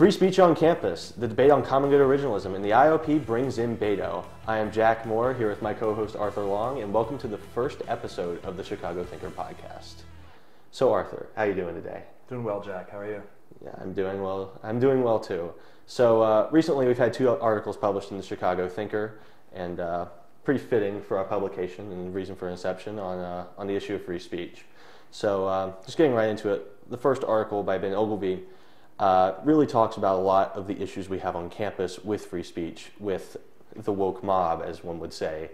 Free speech on campus, the debate on common good originalism, and the IOP brings in Beto. I am Jack Moore, here with my co-host Arthur Long, and welcome to the first episode of the Chicago Thinker podcast. So Arthur, how are you doing today? Doing well, Jack. How are you? Yeah, I'm doing well. I'm doing well too. So recently we've had two articles published in the Chicago Thinker, and pretty fitting for our publication and reason for inception on the issue of free speech. So just getting right into it, the first article by Ben Ogilvy really talks about a lot of the issues we have on campus with free speech, with the woke mob, as one would say,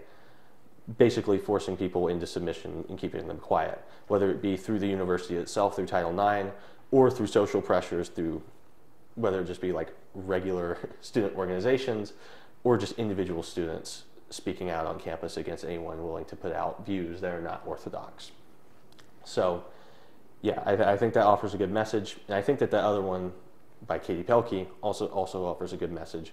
basically forcing people into submission and keeping them quiet, whether it be through the university itself, through Title IX, or through social pressures, through whether it just be like regular student organizations, or just individual students speaking out on campus against anyone willing to put out views that are not orthodox. So yeah, I think that offers a good message, and I think that the other one by Katie Pelkey also offers a good message.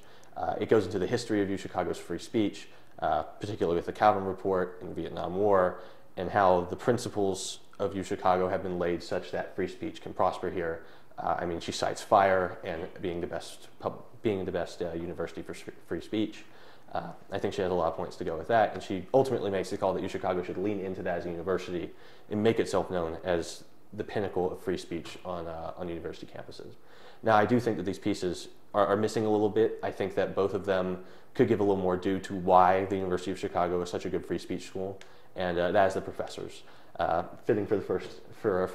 It goes into the history of UChicago's free speech, particularly with the Calvin Report and the Vietnam War, and how the principles of UChicago have been laid such that free speech can prosper here. I mean, she cites FIRE and being the best university for free speech. I think she has a lot of points to go with that, and she ultimately makes the call that UChicago should lean into that as a university and make itself known as the pinnacle of free speech on university campuses. Now, I do think that these pieces are missing a little bit. I think that both of them could give a little more due to why the University of Chicago is such a good free speech school, and that is the professors. Fitting for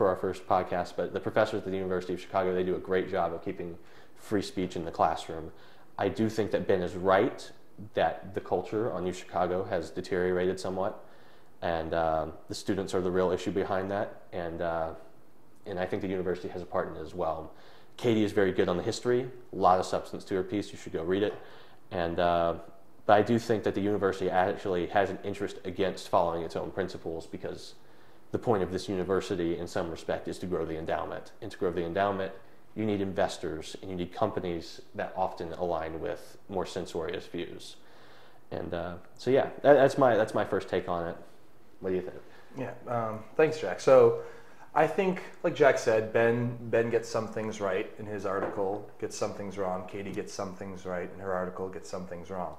our first podcast, but the professors at the University of Chicago, they do a great job of keeping free speech in the classroom. I do think that Ben is right that the culture on UChicago has deteriorated somewhat, and the students are the real issue behind that, and I think the university has a part in it as well. Katie is very good on the history, a lot of substance to her piece, you should go read it, and but I do think that the university actually has an interest against following its own principles, because the point of this university in some respect is to grow the endowment, and to grow the endowment you need investors and you need companies that often align with more censorious views. And so yeah, that's my first take on it. What do you think? Yeah, thanks, Jack. So I think, like Jack said, Ben gets some things right in his article, gets some things wrong. Katie gets some things right in her article, gets some things wrong.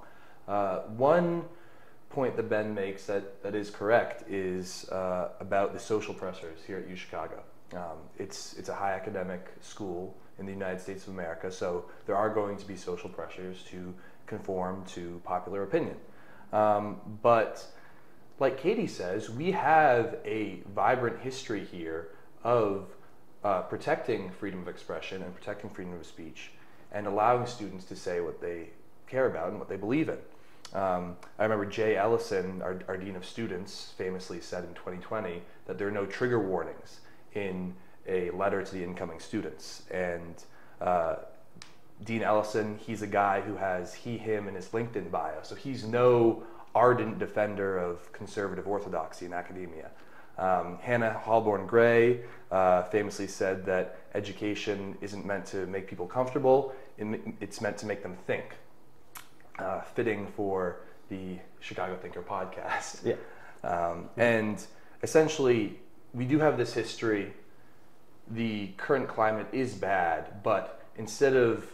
One point that Ben makes that is correct is about the social pressures here at UChicago. It's a high academic school in the United States of America, so there are going to be social pressures to conform to popular opinion. But like Katie says, we have a vibrant history here of protecting freedom of expression and protecting freedom of speech and allowing students to say what they care about and what they believe in. I remember Jay Ellison, our Dean of Students, famously said in 2020 that there are no trigger warnings in a letter to the incoming students. And Dean Ellison, he's a guy who has he, him in his LinkedIn bio, so he's no ardent defender of conservative orthodoxy in academia. Hannah Halborn Gray famously said that education isn't meant to make people comfortable, it's meant to make them think. Fitting for the Chicago Thinker podcast. Yeah. And essentially, we do have this history. The current climate is bad, but instead of,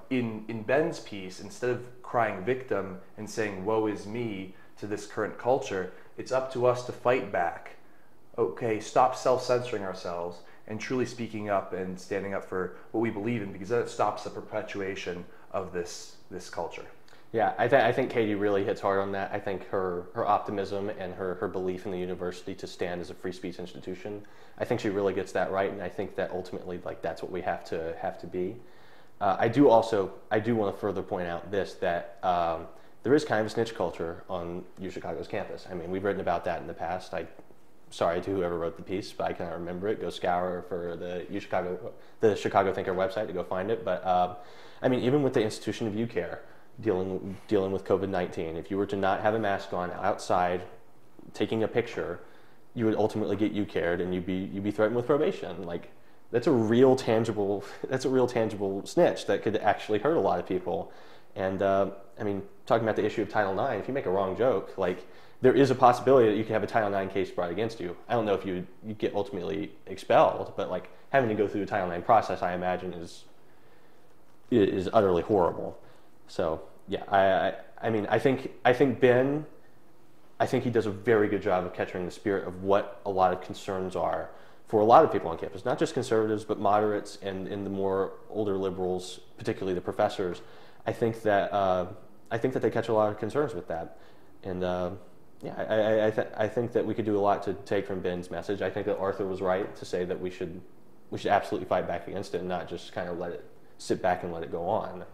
in Ben's piece, instead of crying victim and saying, woe is me to this current culture, it's up to us to fight back. Okay, stop self-censoring ourselves and truly speaking up and standing up for what we believe in, because that stops the perpetuation of this culture. Yeah, I think Katie really hits hard on that. I think her optimism and her belief in the university to stand as a free speech institution, I think she really gets that right, and I think that ultimately, like, that's what we have to be. I do want to further point out that there is kind of a snitch culture on UChicago's campus. I mean, we've written about that in the past. Sorry to whoever wrote the piece, but I cannot remember it. Go scour for the Chicago Thinker website to go find it. But I mean, even with the institution of UCare, dealing with COVID-19, if you were to not have a mask on outside taking a picture, you would ultimately get UCared and you'd be threatened with probation. Like, that's a real tangible snitch that could actually hurt a lot of people. And I mean, talking about the issue of Title IX, if you make a wrong joke, like, there is a possibility that you could have a Title IX case brought against you. I don't know if you get ultimately expelled, but like having to go through the Title IX process, I imagine, is is utterly horrible. So yeah, I mean, I think Ben, I think he does a very good job of capturing the spirit of what a lot of concerns are for a lot of people on campus, not just conservatives, but moderates and the more older liberals, particularly the professors. I think that they catch a lot of concerns with that, and yeah, I think that we could do a lot to take from Ben's message. I think that Arthur was right to say that we should absolutely fight back against it and not just kind of let it sit back and let it go on.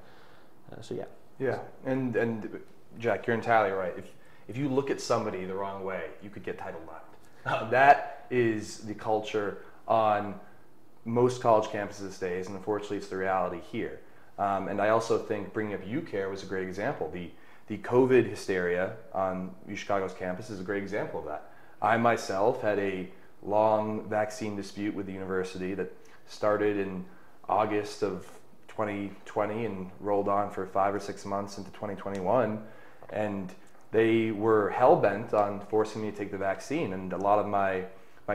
So yeah. Yeah, and Jack, you're entirely right. If you look at somebody the wrong way, you could get titled left. That is the culture on most college campuses these days, and unfortunately, it's the reality here. And I also think bringing up UCare was a great example. The COVID hysteria on UChicago's campus is a great example of that. I myself had a long vaccine dispute with the university that started in August of 2020 and rolled on for 5 or 6 months into 2021, and they were hell-bent on forcing me to take the vaccine, and a lot of my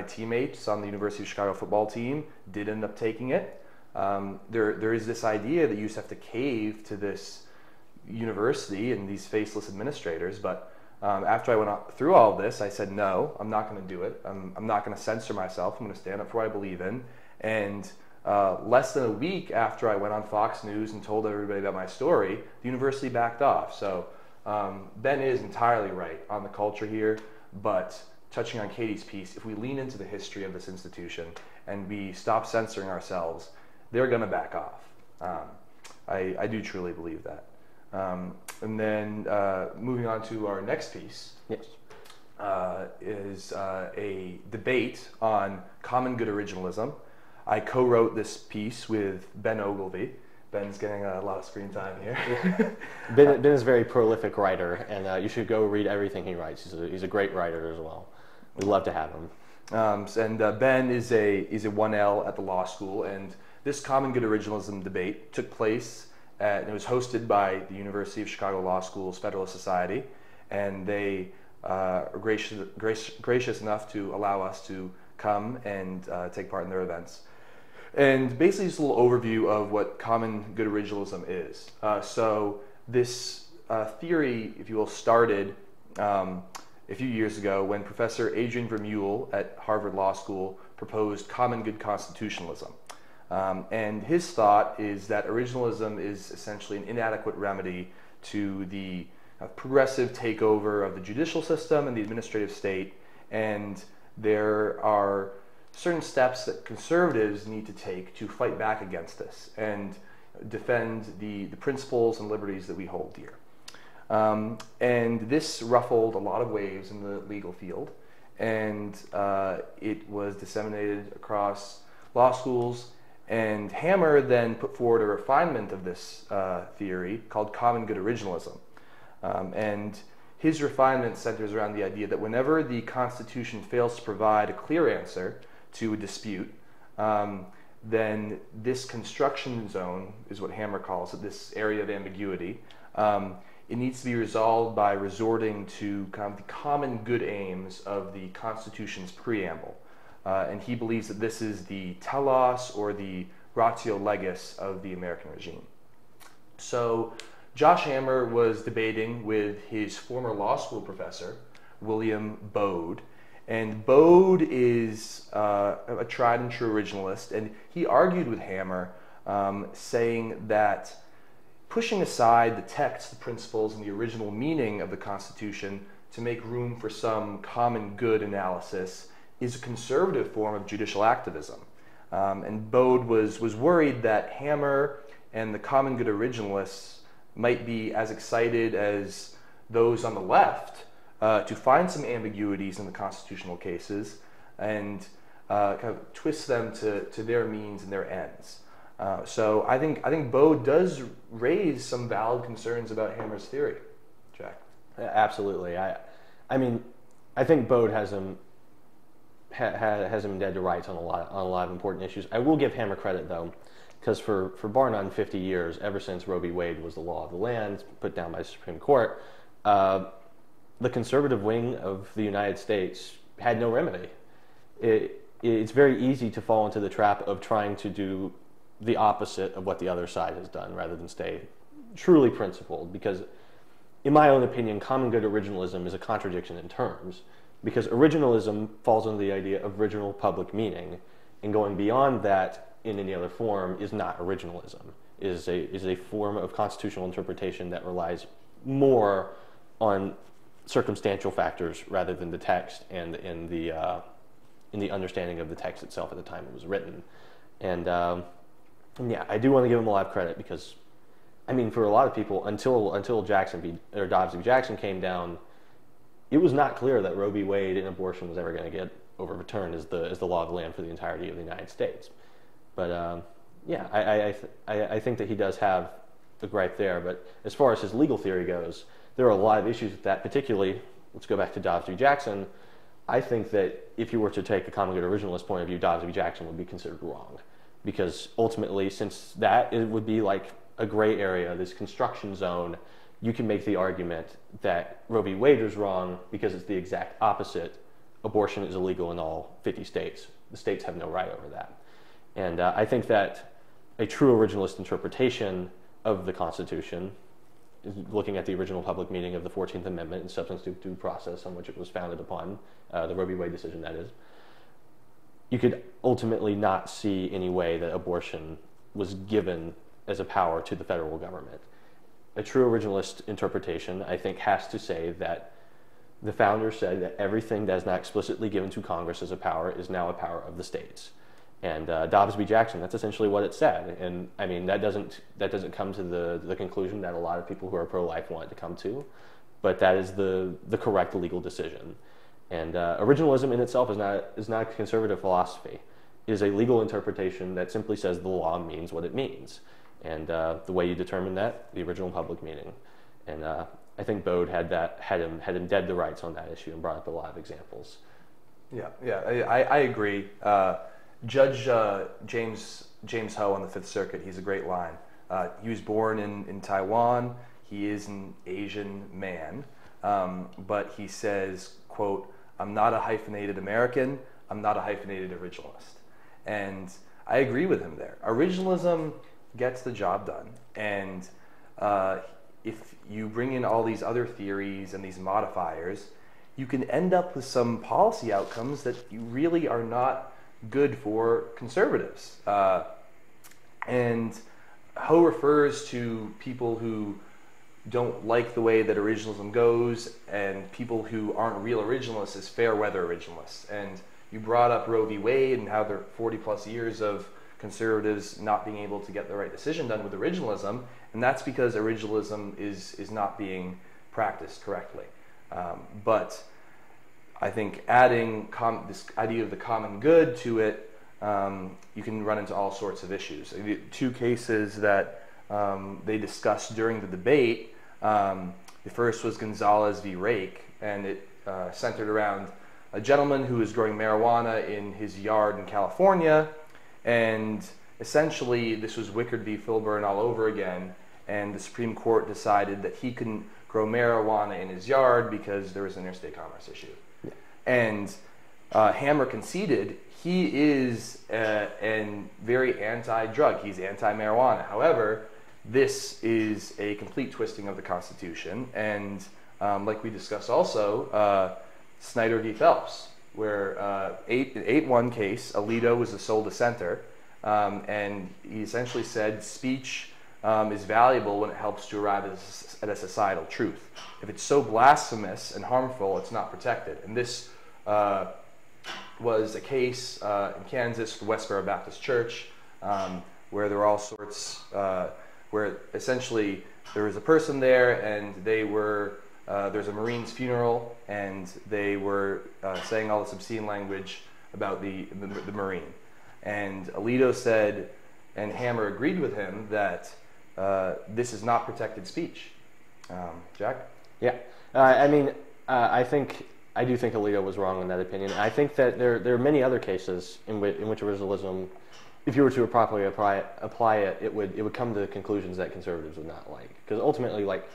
teammates on the University of Chicago football team did end up taking it. There is this idea that you just have to cave to this university and these faceless administrators, but after I went through all of this, I said, no, I'm not going to do it. I'm not going to censor myself. I'm going to stand up for what I believe in. And less than a week after I went on Fox News and told everybody about my story, the university backed off. So Ben is entirely right on the culture here, but touching on Katie's piece, if we lean into the history of this institution and we stop censoring ourselves, they're going to back off. I do truly believe that. And then moving on to our next piece, Yes. is a debate on common good originalism. I co-wrote this piece with Ben Ogilvy. Ben's getting a lot of screen time here. Ben is a very prolific writer, and you should go read everything he writes. He's a great writer as well. We'd love to have him. Ben is a 1L at the law school, and this common good originalism debate took place and it was hosted by the University of Chicago Law School's Federalist Society, and they are gracious enough to allow us to come and take part in their events. And basically just a little overview of what common good originalism is. So this theory, if you will, started a few years ago when Professor Adrian Vermeule at Harvard Law School proposed common good constitutionalism. And his thought is that originalism is essentially an inadequate remedy to the progressive takeover of the judicial system and the administrative state, and there are certain steps that conservatives need to take to fight back against this and defend the principles and liberties that we hold dear. And this ruffled a lot of waves in the legal field, and it was disseminated across law schools. And Hammer then put forward a refinement of this theory called common good originalism. And his refinement centers around the idea that whenever the Constitution fails to provide a clear answer to a dispute, then this construction zone is what Hammer calls it, this area of ambiguity. It needs to be resolved by resorting to kind of the common good aims of the Constitution's preamble. And he believes that this is the telos or the ratio legis of the American regime. So Josh Hammer was debating with his former law school professor, William Bode. And Bode is a tried and true originalist, and he argued with Hammer, saying that pushing aside the text, the principles, and the original meaning of the Constitution to make room for some common good analysis is a conservative form of judicial activism. And Bode was worried that Hammer and the common good originalists might be as excited as those on the left to find some ambiguities in the constitutional cases and kind of twist them to their means and their ends. So I think Bode does raise some valid concerns about Hammer's theory. Jack? Absolutely. I mean, I think Bode has him dead to rights on a lot of important issues. I will give Hammer credit though, because for bar none 50 years, ever since Roe v. Wade was the law of the land put down by the Supreme Court, the conservative wing of the United States had no remedy. It's very easy to fall into the trap of trying to do the opposite of what the other side has done rather than stay truly principled. Because in my own opinion, common good originalism is a contradiction in terms, because originalism falls under the idea of original public meaning, and going beyond that in any other form is not originalism. Is a form of constitutional interpretation that relies more on circumstantial factors rather than the text and in the understanding of the text itself at the time it was written. And yeah, I do want to give him a lot of credit, because I mean, for a lot of people, until Dobbs v. Jackson came down, it was not clear that Roe v. Wade and abortion was ever going to get overturned as the law of the land for the entirety of the United States. But yeah, I think that he does have a gripe there. But as far as his legal theory goes, there are a lot of issues with that. Particularly, let's go back to Dobbs v. Jackson. I think that if you were to take a common good originalist point of view, Dobbs v. Jackson would be considered wrong, because ultimately, since it would be like a gray area, this construction zone, you can make the argument that Roe v. Wade is wrong because it's the exact opposite. Abortion is illegal in all 50 states. The states have no right over that. And I think that a true originalist interpretation of the Constitution, looking at the original public meaning of the 14th Amendment and substantive due process on which it was founded upon, the Roe v. Wade decision, that is, you could ultimately not see any way that abortion was given as a power to the federal government. A true originalist interpretation, I think, has to say that the founders said that everything that is not explicitly given to Congress as a power is now a power of the states. And Dobbs v. Jackson, that's essentially what it said. And I mean, that doesn't come to the conclusion that a lot of people who are pro-life want to come to, but that is the correct legal decision. And originalism in itself is not a conservative philosophy. It is a legal interpretation that simply says the law means what it means. And the way you determine that, the original public meaning. And I think Bode had him dead to rights on that issue and brought up a lot of examples. Yeah, I agree. Judge James Ho on the Fifth Circuit, he's a great line. He was born in Taiwan. He is an Asian man, but he says, quote, "I'm not a hyphenated American. I'm not a hyphenated originalist." And I agree with him there. Originalism gets the job done, and if you bring in all these other theories and these modifiers, you can end up with some policy outcomes that you really are not good for conservatives. And Ho refers to people who don't like the way that originalism goes and people who aren't real originalists as fair weather originalists. And you brought up Roe v. Wade and how there are 40 plus years of conservatives not being able to get the right decision done with originalism, and that's because originalism is not being practiced correctly. But I think adding this idea of the common good to it, you can run into all sorts of issues. Two cases that they discussed during the debate, the first was Gonzalez v. Rake, and it centered around a gentleman who was growing marijuana in his yard in California, and essentially this was Wickard v. Filburn all over again, and the Supreme Court decided that he couldn't grow marijuana in his yard because there was an interstate commerce issue. Yeah. And Hammer conceded he is very anti-drug. He's anti-marijuana. However, this is a complete twisting of the Constitution, and like we discussed also, Snyder v. Phelps, where 8-1 case, Alito was the sole dissenter, and he essentially said speech is valuable when it helps to arrive at a societal truth. If it's so blasphemous and harmful, it's not protected. And this was a case in Kansas, the Westboro Baptist Church, where there were all sorts, where essentially there was a person there and they were, there's a Marine's funeral, and they were saying all this obscene language about the Marine. And Alito said, and Hammer agreed with him, that this is not protected speech. Jack? Yeah, I mean, I do think Alito was wrong in that opinion. I think that there are many other cases in which originalism, if you were to properly apply it, it would come to conclusions that conservatives would not like. Because ultimately, like,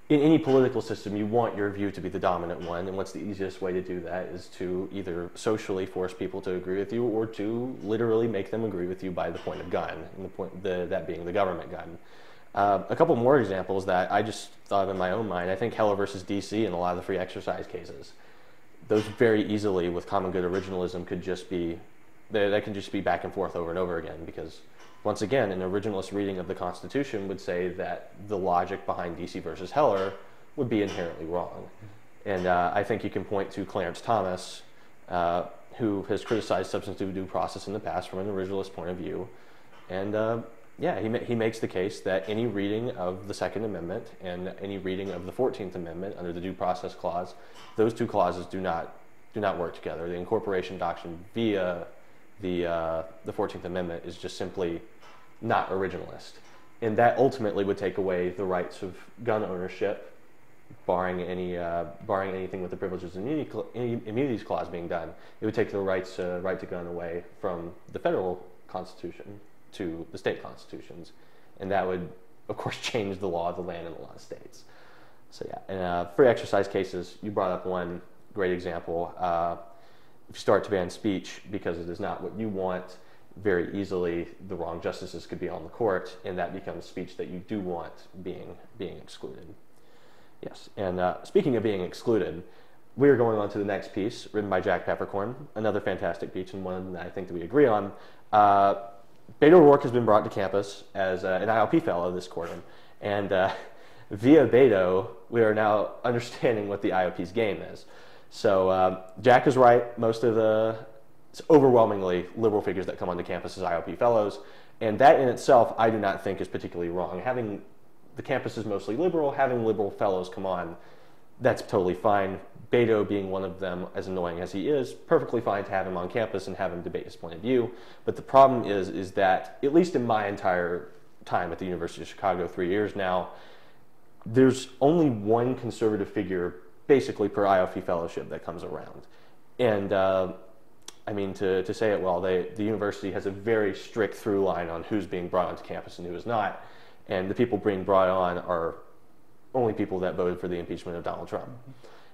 in any political system, you want your view to be the dominant one, and what's the easiest way to do that is to either socially force people to agree with you, or to literally make them agree with you by the point of gun, and that being the government gun. A couple more examples that I just thought of in my own mind. I think Heller versus DC and a lot of the free exercise cases, those very easily with common good originalism could just be, that can just be back and forth over and over again, because once again, an originalist reading of the Constitution would say that the logic behind DC versus Heller would be inherently wrong. And I think you can point to Clarence Thomas, who has criticized substantive due process in the past from an originalist point of view. And yeah, he makes the case that any reading of the Second Amendment and any reading of the 14th Amendment under the Due Process Clause, those two clauses do not work together. The incorporation doctrine via the 14th Amendment is just simply not originalist. And that ultimately would take away the rights of gun ownership, barring anything with the Privileges and Immunities Clause being done. It would take the right to gun away from the federal Constitution to the state constitutions. And that would, of course, change the law of the land in a lot of states. So yeah, and free exercise cases, you brought up one great example. If you start to ban speech because it is not what you want, very easily the wrong justices could be on the court, and that becomes speech that you do want being excluded. Yes, and speaking of being excluded, we are going on to the next piece, written by Jack Peppercorn, another fantastic piece, and one that I think that we agree on. Beto O'Rourke has been brought to campus as an IOP Fellow this quarter, and via Beto, we are now understanding what the IOP's game is. So Jack is right. Most of it's overwhelmingly liberal figures that come onto campus as IOP Fellows, and that in itself I do not think is particularly wrong. Having the campus is mostly liberal, having liberal fellows come on, that's totally fine. Beto being one of them, as annoying as he is, perfectly fine to have him on campus and have him debate his point of view. But the problem is that, at least in my entire time at the University of Chicago, 3 years now, there's only one conservative figure basically per IOP fellowship that comes around. And I mean, to say it well, the university has a very strict through line on who's being brought onto campus and who is not. And the people being brought on are only people that voted for the impeachment of Donald Trump.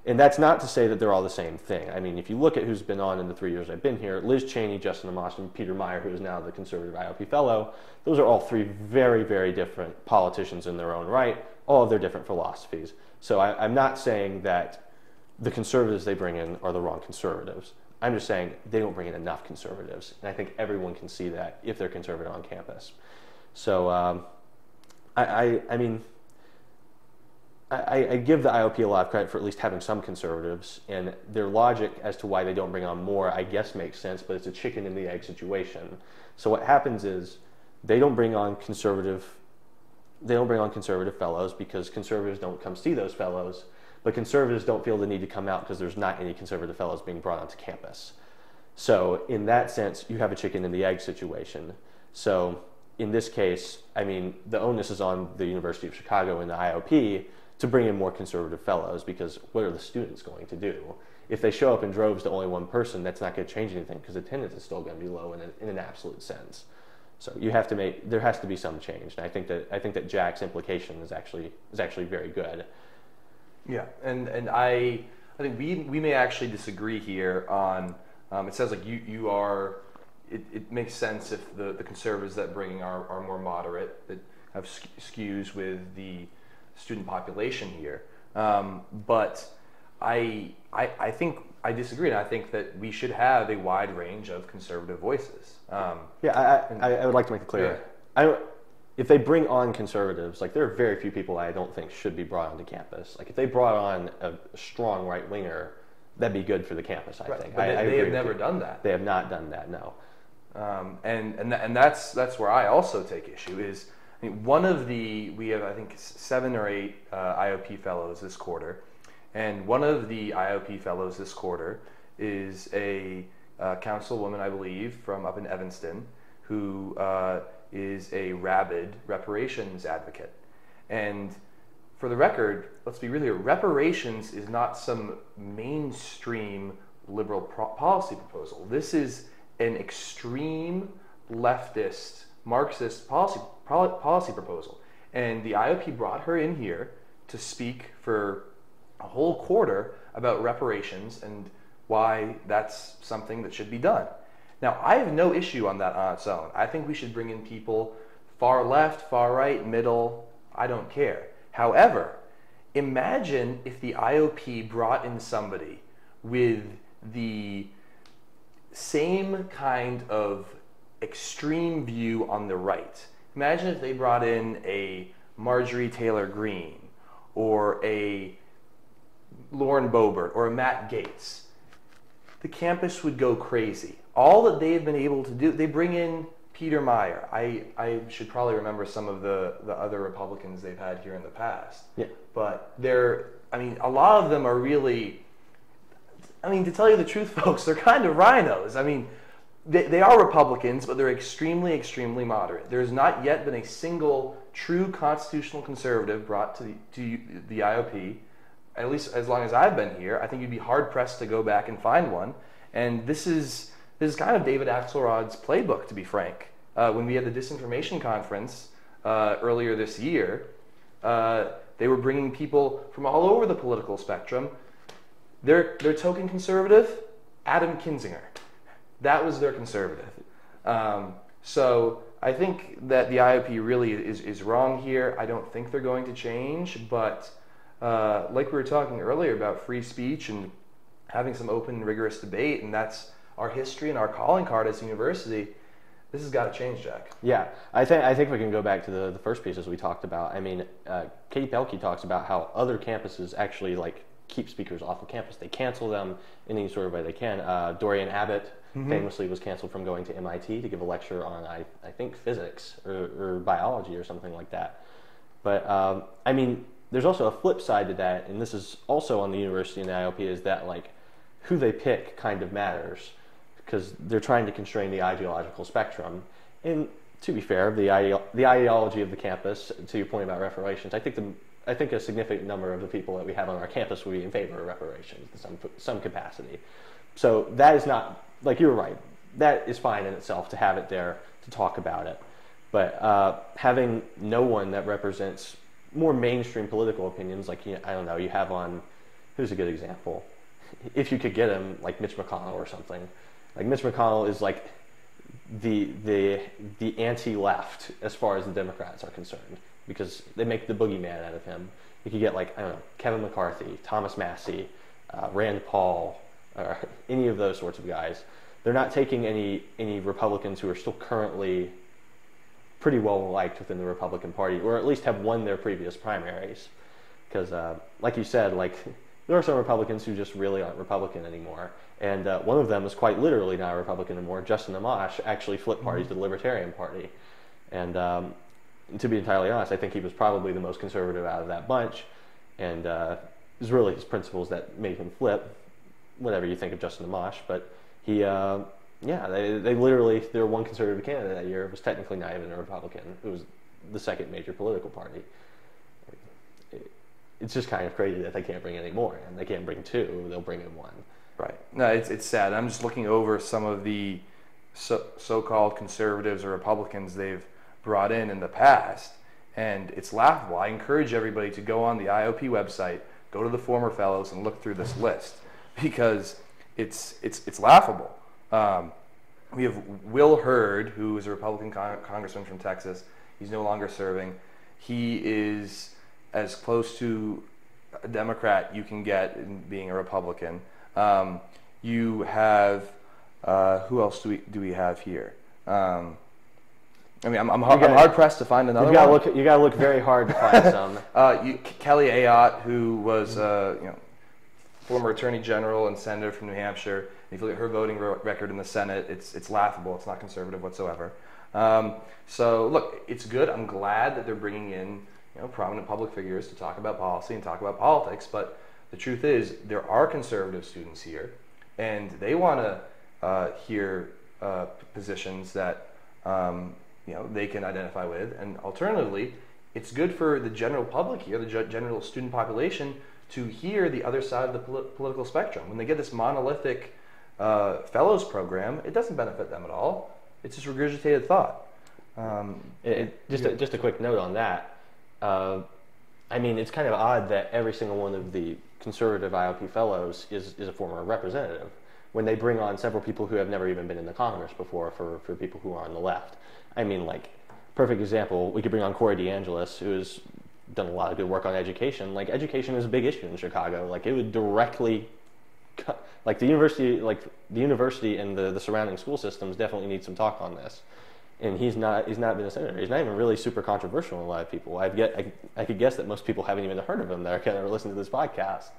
And that's not to say that they're all the same thing. I mean, if you look at who's been on in the 3 years I've been here, Liz Cheney, Justin Amash, and Peter Meyer, who is now the conservative IOP Fellow, those are all three very, very different politicians in their own right, all of their different philosophies. So I'm not saying that the conservatives they bring in are the wrong conservatives. I'm just saying they don't bring in enough conservatives. And I think everyone can see that if they're conservative on campus. So I mean, I give the IOP a lot of credit for at least having some conservatives, and their logic as to why they don't bring on more, I guess, makes sense, but it's a chicken and the egg situation. So what happens is they don't bring on conservative fellows because conservatives don't come see those fellows, but conservatives don't feel the need to come out because there's not any conservative fellows being brought onto campus. So in that sense, you have a chicken and the egg situation. So in this case, I mean, the onus is on the University of Chicago and the IOP to bring in more conservative fellows, because what are the students going to do? If they show up in droves to only one person, that's not going to change anything because attendance is still going to be low in an absolute sense. So there has to be some change, and I think that Jack's implication is actually very good. Yeah, and I think we may actually disagree here on. It sounds like you are. It makes sense if the conservatives that bring are more moderate, that have skews with the student population here. But I think I disagree, and I think that we should have a wide range of conservative voices. Yeah, I would like to make it clear. Yeah. If they bring on conservatives, like, there are very few people I don't think should be brought onto campus. Like, if they brought on a strong right-winger, that'd be good for the campus, I think. But they have never done that. They have not done that, no. And that's where I also take issue is, I mean, we have, I think, 7 or 8 IOP fellows this quarter, and one of the IOP fellows this quarter is a councilwoman, I believe, from up in Evanston, who is a rabid reparations advocate. And for the record, let's be real here, reparations is not some mainstream liberal policy proposal. This is an extreme leftist, Marxist policy proposal. And the IOP brought her in here to speak for a whole quarter about reparations and why that's something that should be done. Now, I have no issue on that on its own. I think we should bring in people far left, far right, middle, I don't care. However, imagine if the IOP brought in somebody with the same kind of extreme view on the right. Imagine if they brought in a Marjorie Taylor Greene or a Lauren Boebert or a Matt Gaetz. The campus would go crazy. All that they've been able to do, they bring in Peter Meyer. I should probably remember some of the other Republicans they've had here in the past. Yeah. But a lot of them are really, to tell you the truth, folks, they're kind of rhinos. They are Republicans, but they're extremely, extremely moderate. There's not yet been a single true constitutional conservative brought to the IOP, at least as long as I've been here. I think you'd be hard-pressed to go back and find one. And this is kind of David Axelrod's playbook, to be frank. When we had the disinformation conference earlier this year, they were bringing people from all over the political spectrum. Their token conservative, Adam Kinzinger. That was their conservative. So I think that the IOP really is wrong here. I don't think they're going to change, but like we were talking earlier about free speech and having some open, rigorous debate, and that's our history and our calling card as a university, this has got to change, Jack. Yeah, I think we can go back to the first pieces we talked about. Katie Pelkey talks about how other campuses actually keep speakers off of campus. They cancel them in any sort of way they can. Dorian Abbott famously was canceled from going to MIT to give a lecture on, I think, physics or biology or something like that. But, there's also a flip side to that, and this is also on the university and the IOP, is that, who they pick kind of matters, because they're trying to constrain the ideological spectrum. And to be fair, the ideology of the campus, to your point about reparations, I think a significant number of the people that we have on our campus would be in favor of reparations in some capacity. So that is not, you were right, that is fine in itself to have it there to talk about it. But having no one that represents more mainstream political opinions, you have on, who's a good example? If you could get him, Mitch McConnell or something. Mitch McConnell is the anti-left as far as the Democrats are concerned, because they make the boogeyman out of him. You could get Kevin McCarthy, Thomas Massey, Rand Paul, or any of those sorts of guys. They're not taking any Republicans who are still currently pretty well liked within the Republican Party, or at least have won their previous primaries. Because, like you said, there are some Republicans who just really aren't Republican anymore. And one of them is quite literally not a Republican anymore. Justin Amash actually flipped parties to the Libertarian Party. And to be entirely honest, I think he was probably the most conservative out of that bunch. And it was really his principles that made him flip, whatever you think of Justin Amash. But he, they literally, their one conservative candidate that year was technically not even a Republican. It was the second major political party. It's just kind of crazy that they can't bring any more in. They can't bring two, they'll bring in one. Right. No, it's sad. I'm just looking over some of the so-called conservatives or Republicans they've brought in the past, and it's laughable. I encourage everybody to go on the IOP website, go to the former fellows, and look through this list, because it's laughable. We have Will Hurd, who is a Republican congressman from Texas. He's no longer serving. He is as close to a Democrat you can get in being a Republican. You have who else do we have here? I'm hard pressed to find another one. You got to look very hard to find some. Kelly Ayotte, who was former Attorney General and Senator from New Hampshire. If you look at her voting record in the Senate, it's laughable. It's not conservative whatsoever. So look, it's good. I'm glad that they're bringing in prominent public figures to talk about policy and talk about politics. But the truth is, there are conservative students here, and they want to hear positions that they can identify with. And alternatively, it's good for the general public here, the general student population, to hear the other side of the political spectrum. When they get this monolithic fellows program, it doesn't benefit them at all. It's just regurgitated thought. Just a quick note on that. I mean, it's kind of odd that every single one of the conservative IOP Fellows is a former representative when they bring on several people who have never even been in the Congress before for people who are on the left. I mean, like, perfect example, we could bring on Corey DeAngelis, who has done a lot of good work on education. Like, education is a big issue in Chicago. Like, it would directly cut, like the university and the surrounding school systems definitely need some talk on this. And he's not been a senator. He's not even really super controversial in a lot of people. I could guess that most people haven't even heard of him that are kind of listening to this podcast.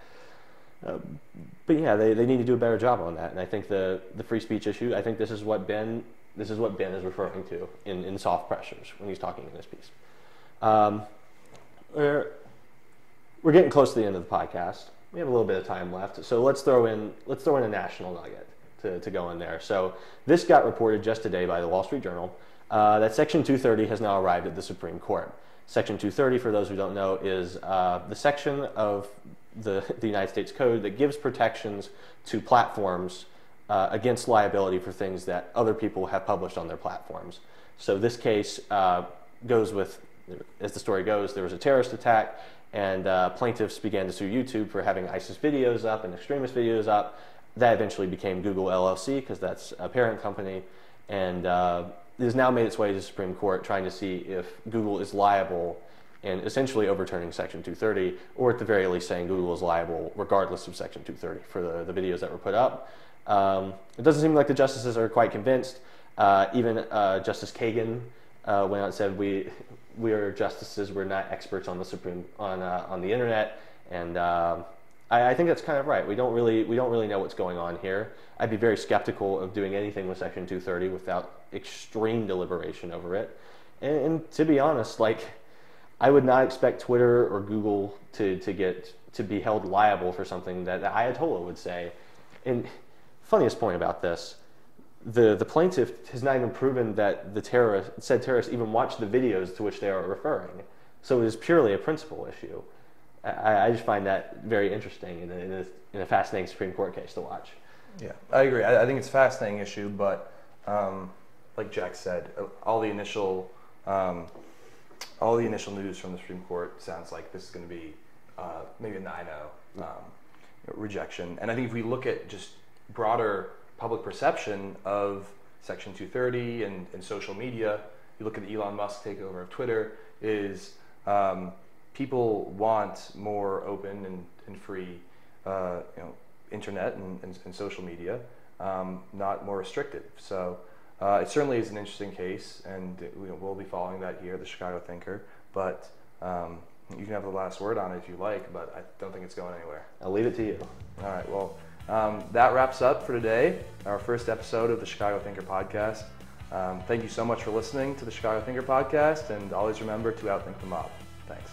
But yeah, they need to do a better job on that. And I think the free speech issue, I think this is what Ben is referring to in soft pressures when he's talking in this piece. We're getting close to the end of the podcast. We have a little bit of time left, so let's throw in a national nugget to go in there. So this got reported just today by the Wall Street Journal that Section 230 has now arrived at the Supreme Court. Section 230, for those who don't know, is the section of the United States Code that gives protections to platforms against liability for things that other people have published on their platforms. So this case goes with, as the story goes, there was a terrorist attack, and plaintiffs began to sue YouTube for having ISIS videos up and extremist videos up. That eventually became Google LLC, because that's a parent company, and it has now made its way to the Supreme Court, trying to see if Google is liable and essentially overturning Section 230, or at the very least saying Google is liable regardless of Section 230 for the videos that were put up. It doesn't seem like the justices are quite convinced. Even Justice Kagan went out and said, we are justices, we're not experts on the internet, and I think that's kind of right. We don't really know what's going on here. I'd be very skeptical of doing anything with Section 230 without extreme deliberation over it. And to be honest, like, I would not expect Twitter or Google to be held liable for something that the Ayatollah would say. And funniest point about this, the plaintiff has not even proven that said terrorist even watched the videos to which they are referring. So it is purely a principle issue. I just find that very interesting in a fascinating Supreme Court case to watch. Yeah, I agree. I think it's a fascinating issue, but like Jack said, all the initial news from the Supreme Court sounds like this is going to be maybe a 9-0 rejection. And I think if we look at just broader public perception of Section 230 and social media, you look at the Elon Musk takeover of Twitter, is people want more open and free internet and social media, not more restrictive. So it certainly is an interesting case, and we'll be following that here at the Chicago Thinker. But you can have the last word on it if you like, but I don't think it's going anywhere. I'll leave it to you. All right, well, that wraps up for today, our first episode of the Chicago Thinker podcast. Thank you so much for listening to the Chicago Thinker podcast, and always remember to outthink the mob. Thanks.